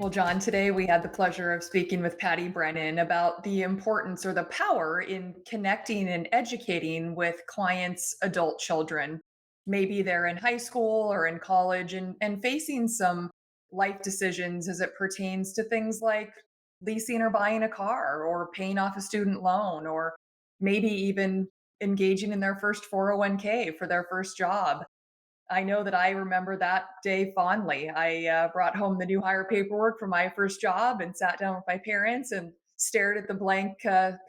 Well, John, today we had the pleasure of speaking with Patti Brennan about the importance or the power in connecting and educating with clients' adult children. Maybe they're in high school or in college and facing some life decisions as it pertains to things like leasing or buying a car or paying off a student loan or maybe even engaging in their first 401k for their first job. I know that I remember that day fondly. I brought home the new hire paperwork for my first job and sat down with my parents and stared at the blank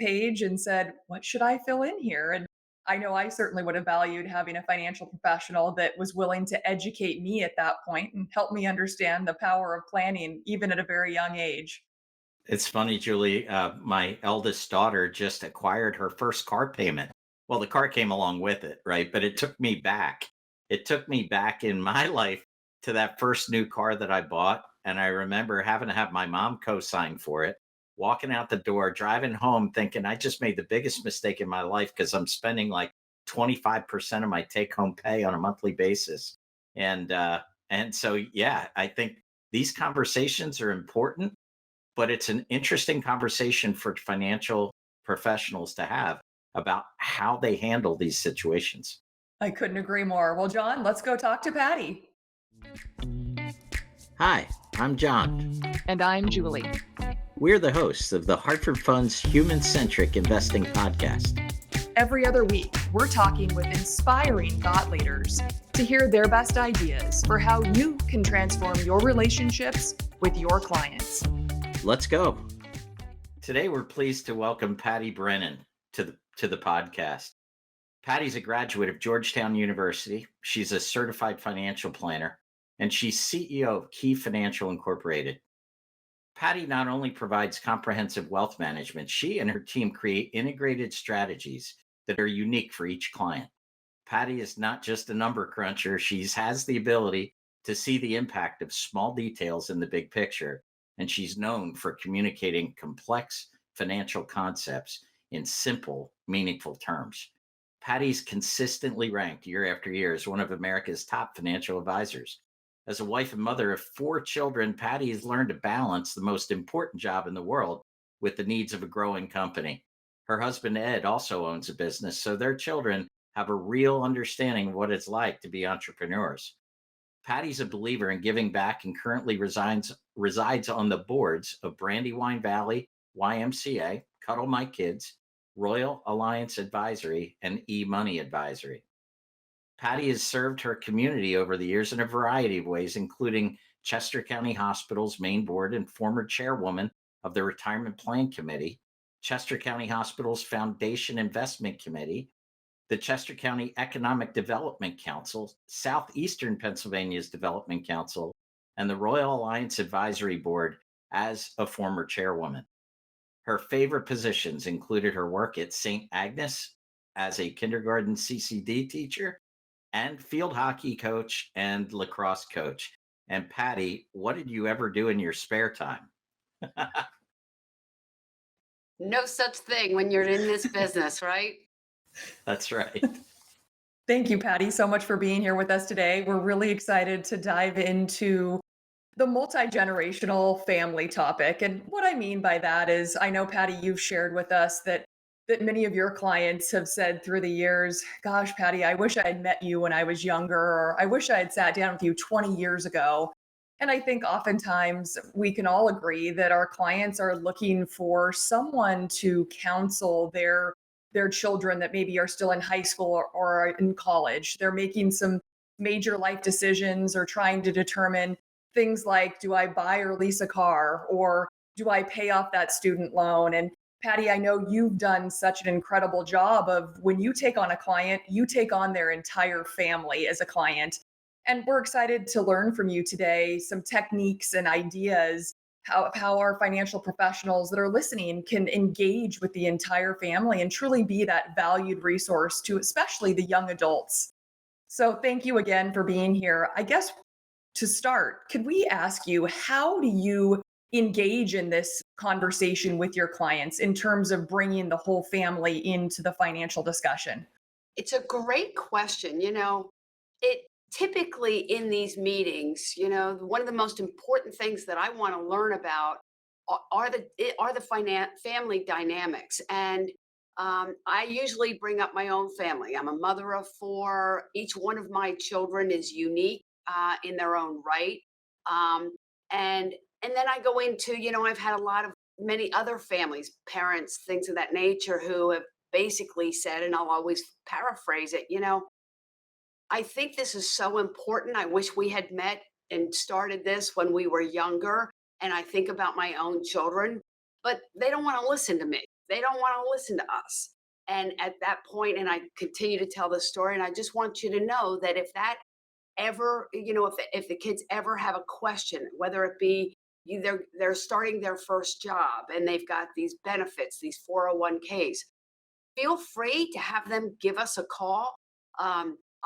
page and said, "What should I fill in here?" And I know I certainly would have valued having a financial professional that was willing to educate me at that point and help me understand the power of planning, even at a very young age. It's funny, Julie. My eldest daughter just acquired her first car payment. Well, the car came along with it, right? But it took me back. It took me back in my life to that first new car that I bought. And I remember having to have my mom co sign for it, walking out the door, driving home, thinking I just made the biggest mistake in my life because I'm spending like 25% of my take home pay on a monthly basis. And so, yeah, I think these conversations are important, but it's an interesting conversation for financial professionals to have about how they handle these situations. I couldn't agree more. Well, John, let's go talk to Patty. Hi, I'm John. And I'm Julie. We're the hosts of the Hartford Fund's Human Centric Investing Podcast. Every other week, we're talking with inspiring thought leaders to hear their best ideas for how you can transform your relationships with your clients. Let's go. Today, we're pleased to welcome Patti Brennan to the podcast. Patty's a graduate of Georgetown University. She's a certified financial planner, and she's CEO of Key Financial Incorporated. Patti not only provides comprehensive wealth management, she and her team create integrated strategies that are unique for each client. Patti is not just a number cruncher, she has the ability to see the impact of small details in the big picture, and she's known for communicating complex financial concepts in simple, meaningful terms. Patty's consistently ranked year after year as one of America's top financial advisors. As a wife and mother of four children, Patti has learned to balance the most important job in the world with the needs of a growing company. Her husband, Ed, also owns a business, so their children have a real understanding of what it's like to be entrepreneurs. Patty's a believer in giving back and currently resides on the boards of Brandywine Valley YMCA, Cuddle My Kids, Royal Alliance Advisory, and E-Money Advisory. Patty has served her community over the years in a variety of ways, including Chester County Hospital's main board and former chairwoman of the Retirement Plan Committee, Chester County Hospital's Foundation Investment Committee, the Chester County Economic Development Council, Southeastern Pennsylvania's Development Council, and the Royal Alliance Advisory Board as a former chairwoman. Her favorite positions included her work at St. Agnes as a kindergarten CCD teacher and field hockey coach and lacrosse coach. And Patty, what did you ever do in your spare time? No such thing when you're in this business, right? That's right. Thank you, Patty, so much for being here with us today. We're really excited to dive into the multi-generational family topic. And what I mean by that is I know, Patty, you've shared with us that many of your clients have said through the years, gosh, Patty, I wish I had met you when I was younger, or I wish I had sat down with you 20 years ago. And I think oftentimes we can all agree that our clients are looking for someone to counsel their children that maybe are still in high school or in college. They're making some major life decisions or trying to determine things like, do I buy or lease a car, or do I pay off that student loan? And Patty, I know you've done such an incredible job of when you take on a client, you take on their entire family as a client. And we're excited to learn from you today some techniques and ideas how our financial professionals that are listening can engage with the entire family and truly be that valued resource to especially the young adults. So thank you again for being here. I guess to start, could we ask you, how do you engage in this conversation with your clients in terms of bringing the whole family into the financial discussion? It's a great question. It typically in these meetings, one of the most important things that I want to learn about are the family dynamics. And I usually bring up my own family. I'm a mother of four. Each one of my children is unique in their own right. Um, and and then I go into, I've had a lot of many other families, parents, things of that nature, who have basically said, and I'll always paraphrase it, I think this is so important. I wish we had met and started this when we were younger. And I think about my own children, but they don't want to listen to me. They don't want to listen to us. And at that point, and I continue to tell the story, and I just want you to know that if that ever, if the kids ever have a question, whether it be they're starting their first job and they've got these benefits, these 401ks, feel free to have them give us a call.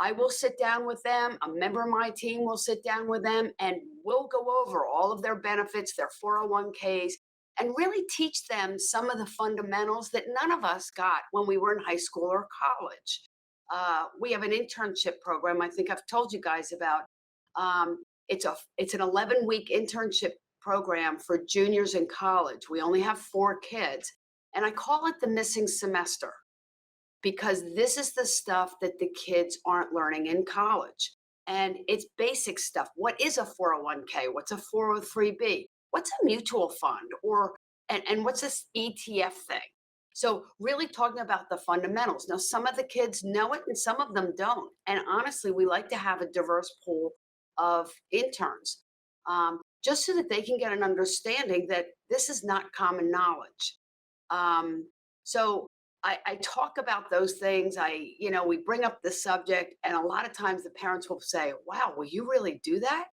I will sit down with them. A member of my team will sit down with them and we'll go over all of their benefits, their 401ks, and really teach them some of the fundamentals that none of us got when we were in high school or college. We have an internship program. I think I've told you guys about. It's an 11-week internship program for juniors in college. We only have 4 kids, and I call it the missing semester because this is the stuff that the kids aren't learning in college. And it's basic stuff. What is a 401k? What's a 403b? What's a mutual fund? And what's this ETF thing? So really talking about the fundamentals. Now, some of the kids know it and some of them don't. And honestly, we like to have a diverse pool of interns, just so that they can get an understanding that this is not common knowledge. So I talk about those things. We bring up the subject, and a lot of times the parents will say, "Wow, will you really do that?"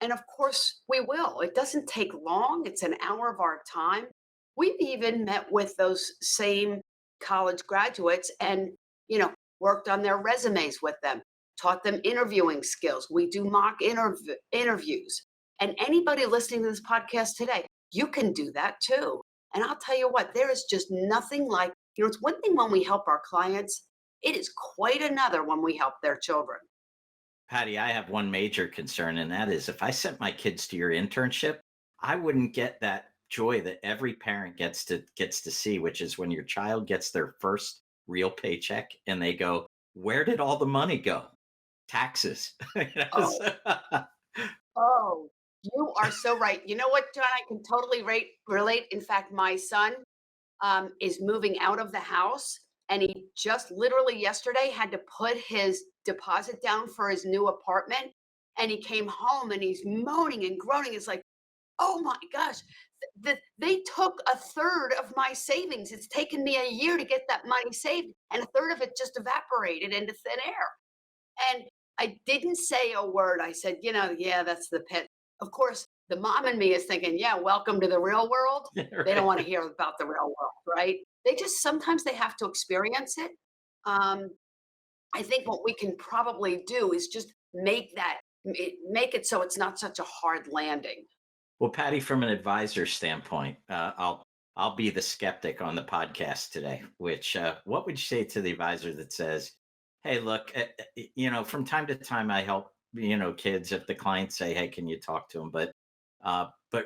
And of course, we will. It doesn't take long. It's an hour of our time. We've even met with those same college graduates and, worked on their resumes with them, taught them interviewing skills. We do mock interviews. And anybody listening to this podcast today, you can do that too. And I'll tell you what, there is just nothing like, it's one thing when we help our clients, it is quite another when we help their children. Patty, I have one major concern, and that is if I sent my kids to your internship, I wouldn't get that joy that every parent gets to see, which is when your child gets their first real paycheck and they go, "Where did all the money go?" Taxes. Oh, Oh, you are so right. You know what, John? I can totally relate. In fact, my son is moving out of the house, and he just literally yesterday had to put his deposit down for his new apartment. And he came home and he's moaning and groaning. It's like, oh my gosh, they took a third of my savings. It's taken me a year to get that money saved, and a third of it just evaporated into thin air. And I didn't say a word. I said, yeah, that's the pit. Of course, the mom in me is thinking, yeah, welcome to the real world. They don't Right. want to hear about the real world, right? They just sometimes they have to experience it. Um, I think what we can probably do is just make it so it's not such a hard landing. Well, Patty, from an advisor standpoint, I'll be the skeptic on the podcast today. Which what would you say to the advisor that says, "Hey, look, from time to time I help kids if the clients say, hey, can you talk to them? But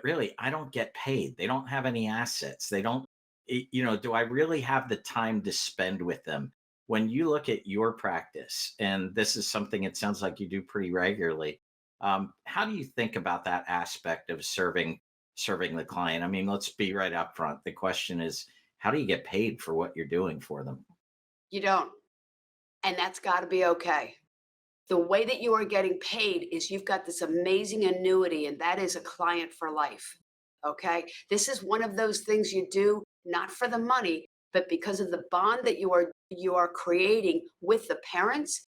really, I don't get paid. They don't have any assets. They don't. Do I really have the time to spend with them?" When you look at your practice, and this is something it sounds like you do pretty regularly, how do you think about that aspect of serving the client? I mean, let's be right up front. The question is, how do you get paid for what you're doing for them? You don't, and that's got to be okay. The way that you are getting paid is you've got this amazing annuity, and that is a client for life. Okay. This is one of those things you do not for the money, but because of the bond that you are creating with the parents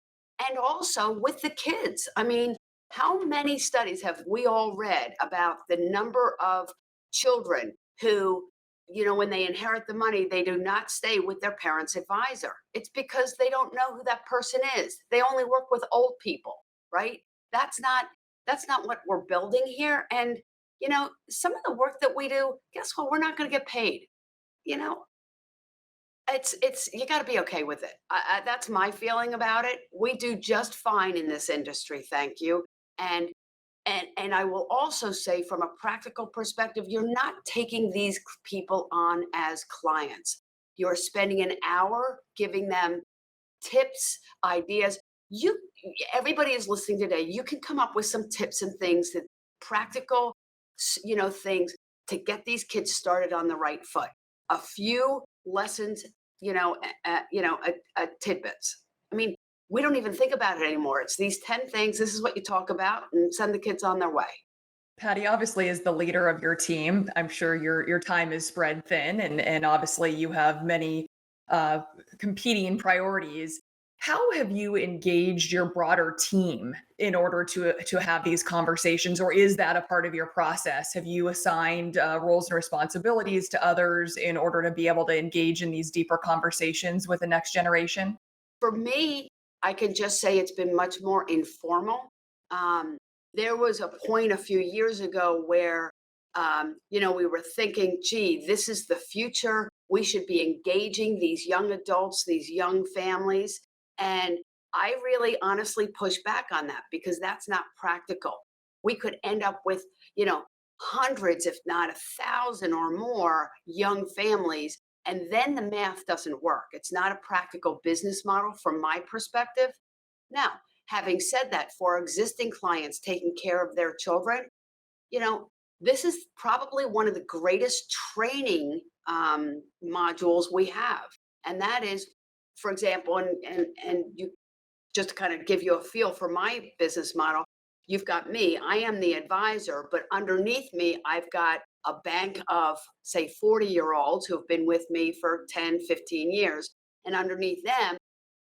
and also with the kids. I mean, how many studies have we all read about the number of children who, when they inherit the money, they do not stay with their parents' advisor? It's because they don't know who that person is. They only work with old people, right? That's not that's not what we're building here. And some of the work that we do, guess what? We're not going to get paid. You know, It's you got to be okay with it. That's my feeling about it. We do just fine in this industry, thank you. And and I will also say, from a practical perspective, you're not taking these people on as clients. You're spending an hour giving them tips, ideas. You Everybody is listening today. You can come up with some tips and things that practical, things to get these kids started on the right foot. A few lessons, tidbits. I mean, we don't even think about it anymore. It's these 10 things. This is what you talk about and send the kids on their way. Patty obviously is the leader of your team. I'm sure your time is spread thin, and obviously you have many uh, competing priorities. How have you engaged your broader team in order to have these conversations, or is that a part of your process? Have you assigned roles and responsibilities to others in order to be able to engage in these deeper conversations with the next generation? For me, I can just say it's been much more informal. Um, there was a point a few years ago where, we were thinking, gee, this is the future. We should be engaging these young adults, these young families. And I really honestly push back on that because that's not practical. We could end up with, you know, hundreds, if not 1,000 or more young families, and then the math doesn't work. It's not a practical business model from my perspective. Now, having said that, for existing clients taking care of their children, you know, this is probably one of the greatest training modules we have. And that is, for example, and you just to kind of give you a feel for my business model, you've got me, I am the advisor, but underneath me, I've got a bank of, say, 40-year-olds who have been with me for 10, 15 years. And underneath them,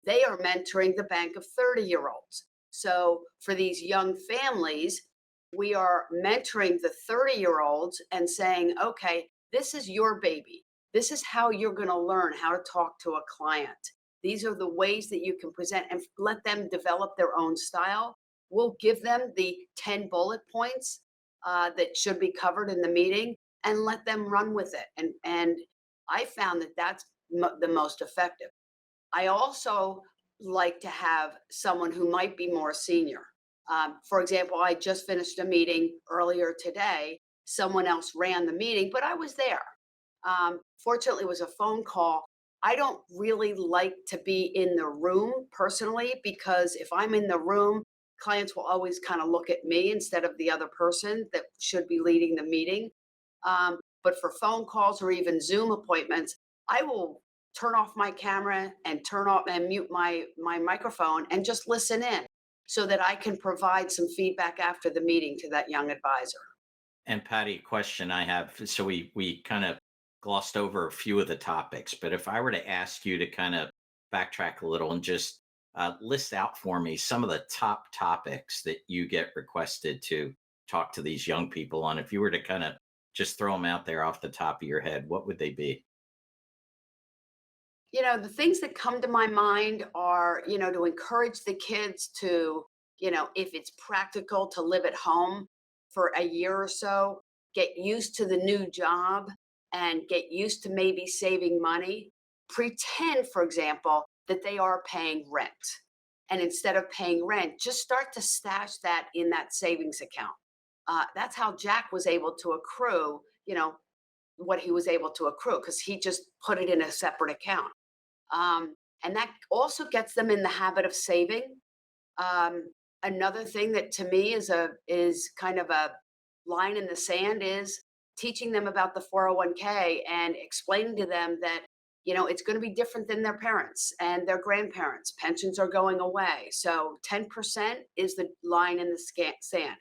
they are mentoring the bank of 30-year-olds. So for these young families, we are mentoring the 30-year-olds and saying, okay, this is your baby. This is how you're going to learn how to talk to a client. These are the ways that you can present and let them develop their own style. We'll give them the 10 bullet points that should be covered in the meeting and let them run with it. And I found that that's the most effective. I also like to have someone who might be more senior. For example, I just finished a meeting earlier today. Someone else ran the meeting, but I was there. Fortunately, it was a phone call. I don't really like to be in the room personally because if I'm in the room, clients will always kind of look at me instead of the other person that should be leading the meeting. But for phone calls or even Zoom appointments, I will turn off my camera and turn off and mute my microphone and just listen in so that I can provide some feedback after the meeting to that young advisor. And Patty, question I have. So we kind of glossed over a few of the topics, but if I were to ask you to kind of backtrack a little and just list out for me some of the top topics that you get requested to talk to these young people on, if you were to kind of just throw them out there off the top of your head, what would they be? The things that come to my mind are, to encourage the kids to, if it's practical to live at home for a year or so, get used to the new job and get used to maybe saving money. Pretend, for example, that they are paying rent. And instead of paying rent, just start to stash that in that savings account. That's how Jack was able to accrue, what he was able to accrue because he just put it in a separate account. And that also gets them in the habit of saving. Another thing that to me is kind of a line in the sand is teaching them about the 401k and explaining to them that it's going to be different than their parents and their grandparents. Pensions are going away, so 10% is the line in the sand.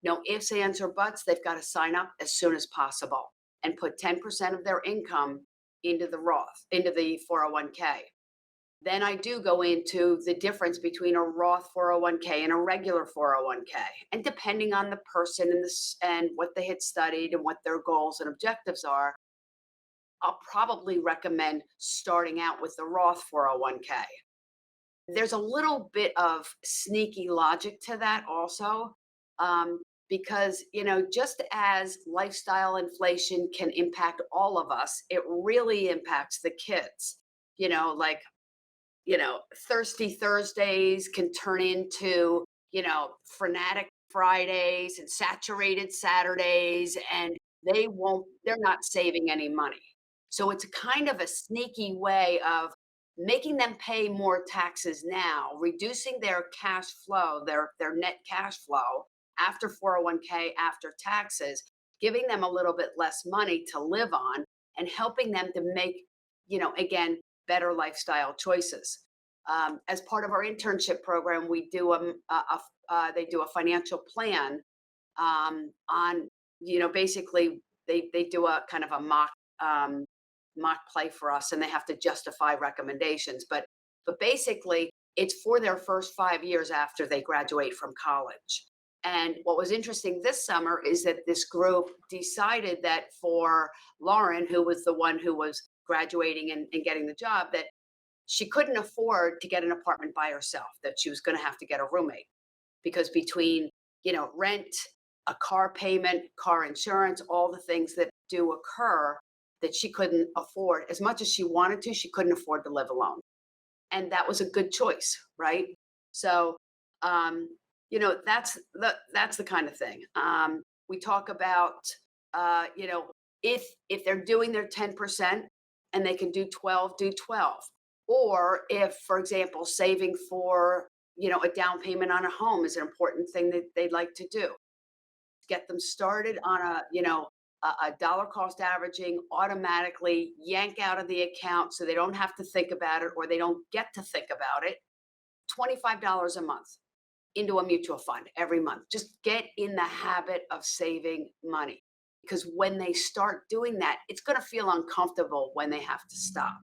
No ifs, ands, or buts. They've got to sign up as soon as possible and put 10% of their income into the Roth, into the 401k. Then I do go into the difference between a Roth 401k and a regular 401k. And depending on the person and what they had studied and what their goals and objectives are, I'll probably recommend starting out with the Roth 401k. There's a little bit of sneaky logic to that also. Because just as lifestyle inflation can impact all of us, it really impacts the kids. like, thirsty Thursdays can turn into, frenetic Fridays and saturated Saturdays, and they're not saving any money. So it's kind of a sneaky way of making them pay more taxes now, reducing their cash flow, their net cash flow after 401k, after taxes, giving them a little bit less money to live on and helping them to make, again, better lifestyle choices. As part of our internship program, we do they do a financial plan on, basically they do a kind of a mock play for us, and they have to justify recommendations. But basically, it's for their first 5 years after they graduate from college. And what was interesting this summer is that this group decided that for Lauren, who was the one who was graduating and getting the job, that she couldn't afford to get an apartment by herself, that she was going to have to get a roommate because between, rent, a car payment, car insurance, all the things that do occur, that she couldn't afford as much as she wanted to, she couldn't afford to live alone. And that was a good choice, right? So, that's the kind of thing. We talk about, if they're doing their 10% and they can do 12, do 12. Or if, for example, saving for, a down payment on a home is an important thing that they'd like to do. Get them started on a dollar cost averaging, automatically yank out of the account so they don't have to think about it, or they don't get to think about it. $25 a month into a mutual fund every month. Just get in the habit of saving money, because when they start doing that, it's going to feel uncomfortable when they have to stop,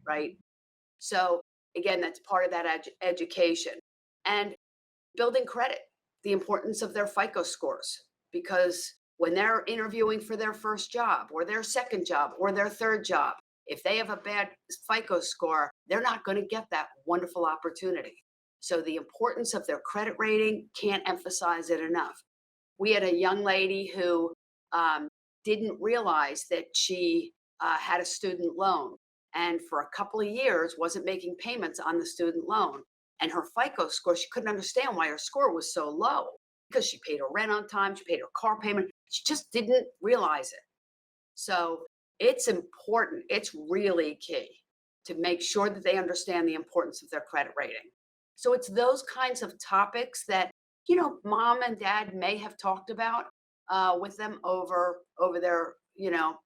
right? So again, that's part of that education. And building credit, the importance of their FICO scores, because when they're interviewing for their first job or their second job or their third job, if they have a bad FICO score, they're not going to get that wonderful opportunity. So the importance of their credit rating, can't emphasize it enough. We had a young lady who didn't realize that she had a student loan, and for a couple of years wasn't making payments on the student loan. And her FICO score, she couldn't understand why her score was so low, because she paid her rent on time, she paid her car payment. She just didn't realize it. So it's important. It's really key to make sure that they understand the importance of their credit rating. So it's those kinds of topics that, mom and dad may have talked about with them over their,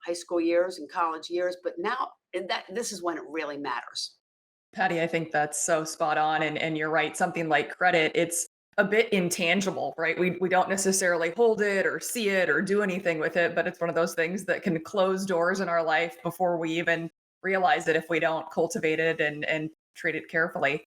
high school years and college years. But now this is when it really matters. Patty, I think that's so spot on. And you're right. Something like credit, it's a bit intangible, right? We don't necessarily hold it or see it or do anything with it, but it's one of those things that can close doors in our life before we even realize it if we don't cultivate it and treat it carefully.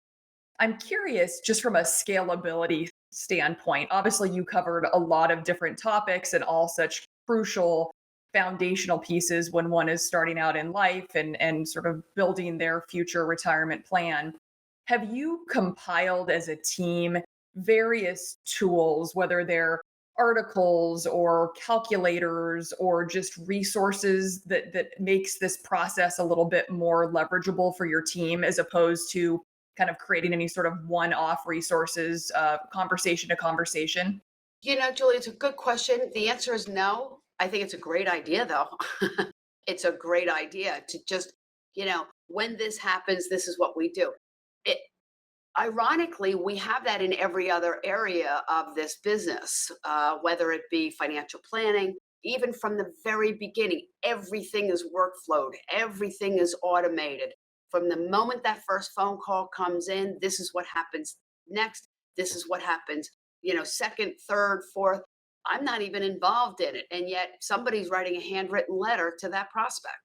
I'm curious, just from a scalability standpoint, obviously you covered a lot of different topics and all such crucial foundational pieces when one is starting out in life and sort of building their future retirement plan. Have you compiled as a team various tools, whether they're articles or calculators or just resources that makes this process a little bit more leverageable for your team as opposed to kind of creating any sort of one-off resources, conversation to conversation? Julie, it's a good question. The answer is no. I think it's a great idea, though. It's a great idea to just, when this happens, this is what we do. It, Ironically, we have that in every other area of this business, whether it be financial planning, even from the very beginning. Everything is workflowed, everything is automated. From the moment that first phone call comes in, this is what happens next. This is what happens, second, third, fourth. I'm not even involved in it. And yet somebody's writing a handwritten letter to that prospect.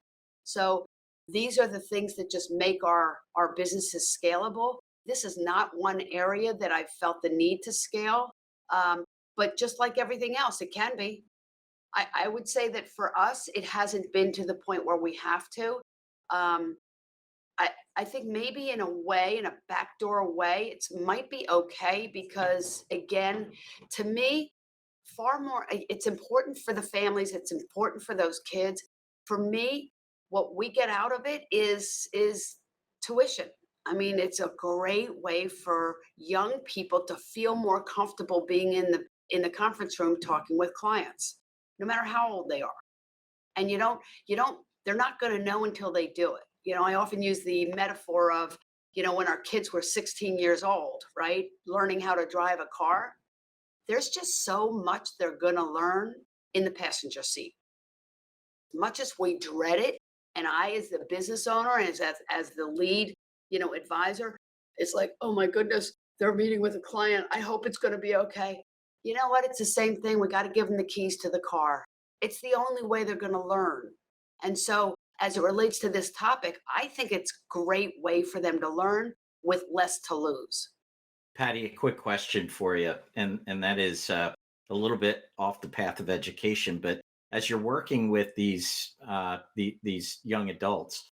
So these are the things that just make our businesses scalable. This is not one area that I've felt the need to scale. But just like everything else, it can be. I would say that for us, it hasn't been to the point where we have to. Um, I think maybe in a way, in a backdoor way, it might be okay because, again, to me, far more, it's important for the families, it's important for those kids. For me, what we get out of it is tuition. I mean, it's a great way for young people to feel more comfortable being in the conference room talking with clients, no matter how old they are. And you don't they're not going to know until they do it. I often use the metaphor of, when our kids were 16 years old, right? Learning how to drive a car. There's just so much they're going to learn in the passenger seat. Much as we dread it, and I, as the business owner and as the lead, advisor, it's like, oh my goodness, they're meeting with a client. I hope it's going to be okay. You know what? It's the same thing. We got to give them the keys to the car. It's the only way they're going to learn. And so, as it relates to this topic, I think it's a great way for them to learn with less to lose. Patty, a quick question for you, and that is a little bit off the path of education, but as you're working with these young adults,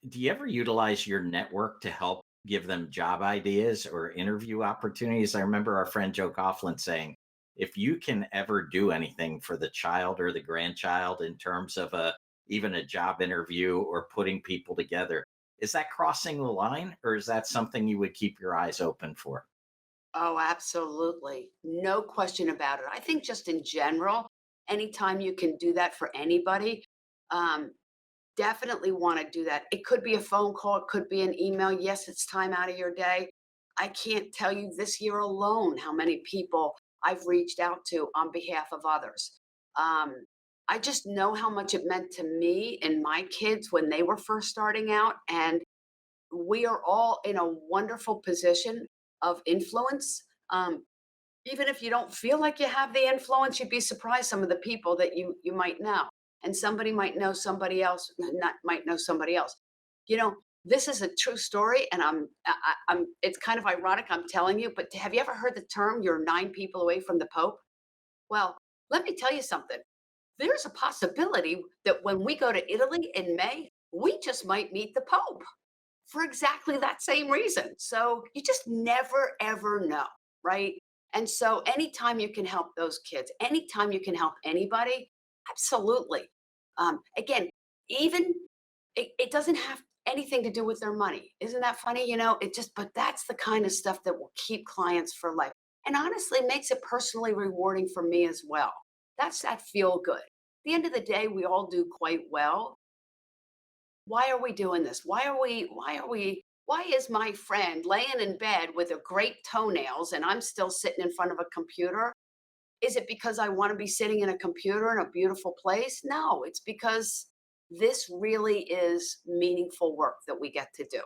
do you ever utilize your network to help give them job ideas or interview opportunities? I remember our friend Joe Coughlin saying, if you can ever do anything for the child or the grandchild in terms of even a job interview or putting people together, is that crossing the line, or is that something you would keep your eyes open for? Oh, absolutely. No question about it. I think just in general, anytime you can do that for anybody, um, definitely want to do that. It could be a phone call, it could be an email. Yes, it's time out of your day. I can't tell you this year alone how many people I've reached out to on behalf of others. Um, I just know how much it meant to me and my kids when they were first starting out. And we are all in a wonderful position of influence. Even if you don't feel like you have the influence, you'd be surprised some of the people that you might know, and somebody might know somebody else, not might know somebody else. You know, this is a true story, and I'm. It's kind of ironic I'm telling you, but have you ever heard the term "you're 9 people away from the Pope"? Well, let me tell you something. There's a possibility that when we go to Italy in May, we just might meet the Pope for exactly that same reason. So you just never ever know, right? And so anytime you can help those kids, anytime you can help anybody, absolutely. Again, even it doesn't have anything to do with their money. Isn't that funny? But that's the kind of stuff that will keep clients for life. And honestly makes it personally rewarding for me as well. That's that feel good. At the end of the day, we all do quite well. Why are we doing this? Why is my friend laying in bed with a great toenails and I'm still sitting in front of a computer? Is it because I want to be sitting in a computer in a beautiful place? No, it's because this really is meaningful work that we get to do.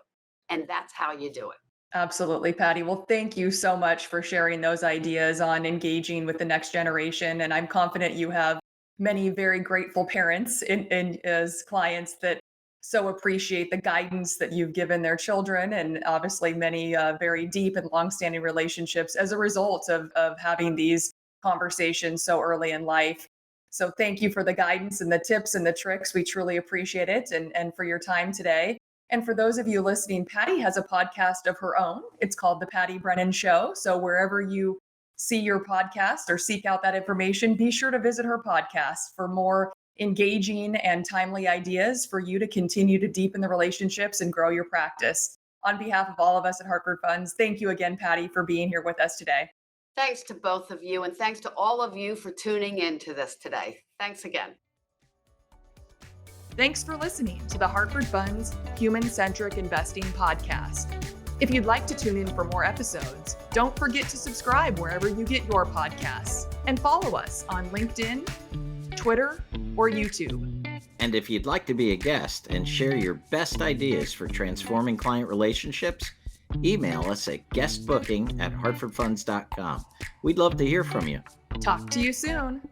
And that's how you do it. Absolutely, Patty. Well, thank you so much for sharing those ideas on engaging with the next generation. And I'm confident you have many very grateful parents as clients that so appreciate the guidance that you've given their children, and obviously many very deep and longstanding relationships as a result of having these conversations so early in life. So thank you for the guidance and the tips and the tricks. We truly appreciate it, and for your time today. And for those of you listening, Patti has a podcast of her own. It's called The Patti Brennan Show. So wherever you see your podcast or seek out that information, be sure to visit her podcast for more engaging and timely ideas for you to continue to deepen the relationships and grow your practice. On behalf of all of us at Hartford Funds, thank you again, Patti, for being here with us today. Thanks to both of you, and thanks to all of you for tuning in to this today. Thanks again. Thanks for listening to the Hartford Funds Human-Centric Investing Podcast. If you'd like to tune in for more episodes, don't forget to subscribe wherever you get your podcasts and follow us on LinkedIn, Twitter, or YouTube. And if you'd like to be a guest and share your best ideas for transforming client relationships, email us at guestbooking@hartfordfunds.com. We'd love to hear from you. Talk to you soon.